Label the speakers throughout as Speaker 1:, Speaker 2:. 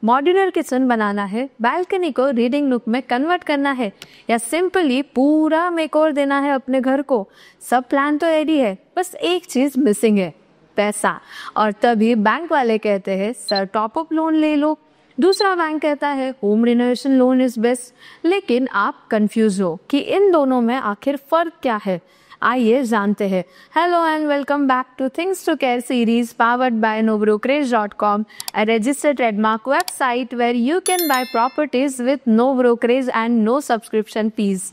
Speaker 1: Modular kitchen बनाना है, balcony को reading nook में कन्वर्ट करना है, या सिंपली पूरा मेकओवर देना है अपने घर को, सब प्लान तो रेडी है, बस एक चीज मिसिंग है, पैसा। और तभी बैंक वाले कहते हैं सर टॉप अप लोन ले लो। दूसरा बैंक कहता है home renovation loan is best. लेकिन आप कंफ्यूज हो कि इन दोनों में आखिर फर्क क्या है। आइए जानते हैं। Hello and welcome back to things to care series powered by nobrokerage.com, a registered trademark website where you can buy properties with no brokerage and no subscription fees.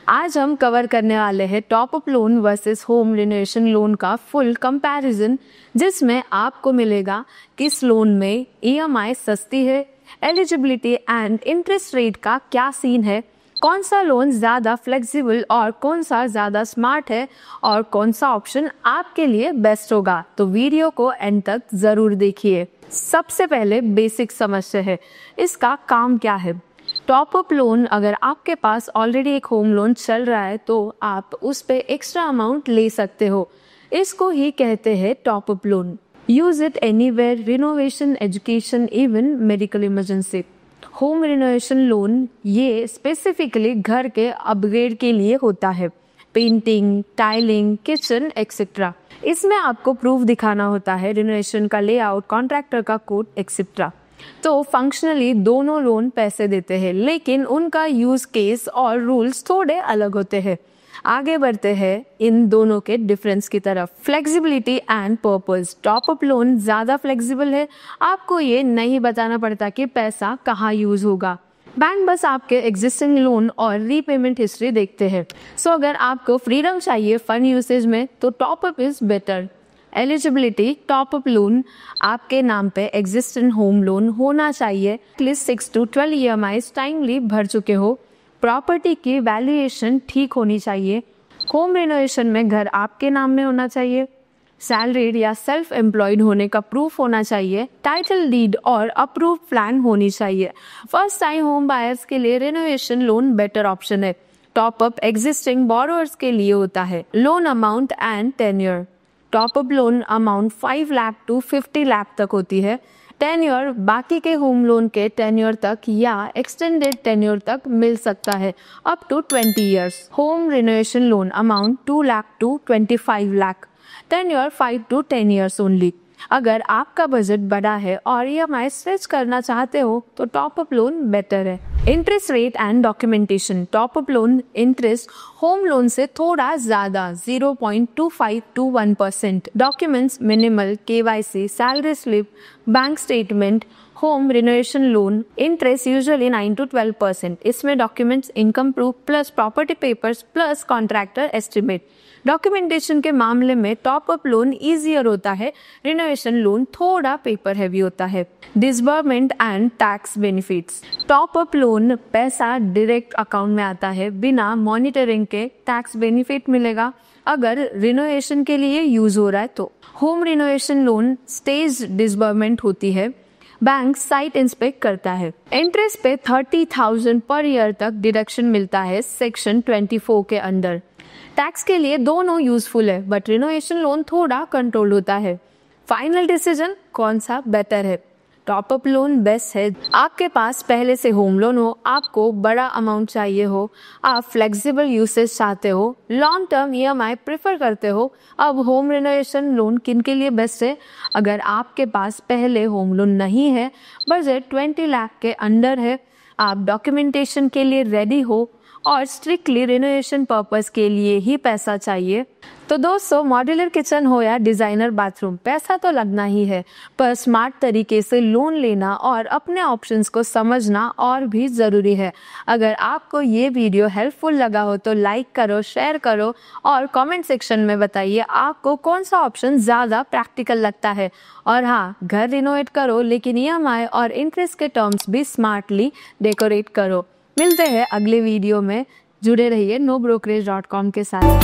Speaker 1: आज हम कवर करने वाले हैं top up loan versus home renovation loan का full comparison, जिसमें आपको मिलेगा किस लोन में EMI सस्ती है, एलिजिबिलिटी एंड इंटरेस्ट रेट का क्या सीन है, कौन सा लोन ज़्यादा फ्लेक्सिबल और कौन सा ज़्यादा स्मार्ट है, और कौन सा ऑप्शन आपके लिए बेस्ट होगा। तो वीडियो को एंड तक ज़रूर देखिए। सबसे पहले बेसिक समझते हैं इसका काम क्या है। टॉप अप लोन, अगर आपके पास ऑलरेडी एक होम लोन चल रहा है तो आप उस पे एक्स्ट्रा अमाउंट ले सकते हो। इसको ही कहते हैं top up loan. Use it anywhere, renovation, education, even medical emergency. Home renovation loan ये स्पेसिफिकली घर के अपग्रेड के लिए होता है, पेंटिंग, टाइलिंग, किचन एक्सेट्रा। इसमें आपको प्रूफ दिखाना होता है, रिनोवेशन का लेआउट, कॉन्ट्रैक्टर का कोड एक्सेट्रा। तो फंक्शनली दोनों लोन पैसे देते हैं, लेकिन उनका यूज केस और रूल्स थोड़े अलग होते हैं। आगे बढ़ते हैं इन दोनों के डिफरेंस की तरफ। Flexibility and purpose. Top up loan ज़्यादा फ्लेक्सिबल है, आपको ये नहीं बताना पड़ता कि पैसा कहाँ यूज होगा। बैंक बस आपके एग्जिस्टिंग लोन और रीपेमेंट हिस्ट्री देखते हैं। सो अगर आपको फ्रीडम चाहिए फंड यूसेज में तो top up is better. Eligibility. Top up loan आपके नाम पे एग्जिस्टिंग होम लोन होना चाहिए, एटलीस्ट 6 to 12 EMIs टाइमली भर चुके हो, प्रॉपर्टी की वैल्यूएशन ठीक होनी चाहिए, होम रिनोवेशन में घर आपके नाम में होना चाहिए, सैलरीड या सेल्फ एम्प्लॉयड होने का प्रूफ होना चाहिए, टाइटल डीड और अप्रूव प्लान होनी चाहिए। फर्स्ट टाइम होम बायर्स के लिए रिनोवेशन लोन बेटर ऑप्शन है। टॉप अप एग्जिस्टिंग बोरोअर्स के लिए होता है। Loan amount and tenure. Top up loan amount 5 lakh to 50 lakh तक होती है। टेन्योर बाकी के होम लोन के टेन्योर तक या एक्सटेंडेड टेन्योर तक मिल सकता है, up to 20 years. Home renovation loan amount 2 lakh to 25 lakh, tenure 5 to 10 years only. अगर आपका बजट बड़ा है और EMI स्ट्रेच करना चाहते हो तो टॉप अप लोन बेटर है। Interest rate and documentation. Top up loan interest home loan से थोड़ा ज्यादा 0.25 to 1%। Documents minimal, KYC, salary slip, bank statement. Home renovation loan interest usually 9 to 12%। इसमें documents, income proof plus property papers plus contractor estimate. Documentation के मामले में top up loan easier होता है, renovation loan थोड़ा पेपर हैवी होता है। Disbursement and tax benefits. Top up loan पैसा डायरेक्ट अकाउंट में आता है, बिना मॉनिटरिंग के टैक्स बेनिफिट मिलेगा अगर रिनोवेशन के लिए यूज हो रहा है तो। Home renovation loan stage disbursement होती है, बैंक साइट इंस्पेक्ट करता है। इंटरेस्ट पे 30,000 पर ईयर तक डिडक्शन मिलता है सेक्शन 24 के अंदर। टैक्स के लिए दोनों यूजफुल है, बट रिनोवेशन लोन थोड़ा कंट्रोल होता है। फाइनल डिसीजन कौन सा बेटर है। टॉप अप लोन बेस्ट है। आपके पास पहले से होम लोन हो, आपको बड़ा अमाउंट चाहिए हो, आप फ्लेक्सिबल यूसेज चाहते हो, लॉन्ग टर्म EMI प्रेफर करते हो। अब होम रिनोवेशन लोन किन के लिए बेस्ट है। अगर आपके पास पहले होम लोन नहीं है, बजट 20 लाख के अंडर है, आप डॉक्यूमेंटेशन के लिए रेडी हो और स्ट्रिक्टली रिनोवेशन पर्पस के लिए ही पैसा चाहिए, तो दोस्तों मॉड्यूलर किचन हो या डिजाइनर बाथरूम, पैसा तो लगना ही है, पर स्मार्ट तरीके से लोन लेना और अपने ऑप्शंस को समझना और भी ज़रूरी है। अगर आपको ये वीडियो हेल्पफुल लगा हो तो लाइक करो, शेयर करो और कमेंट सेक्शन में बताइए आपको कौन सा ऑप्शन ज़्यादा प्रैक्टिकल लगता है। और हाँ, घर रिनोवेट करो लेकिन EMI और इंटरेस्ट के टर्म्स भी स्मार्टली डेकोरेट करो। मिलते हैं अगले वीडियो में। जुड़े रहिए nobrokerage.com के साथ।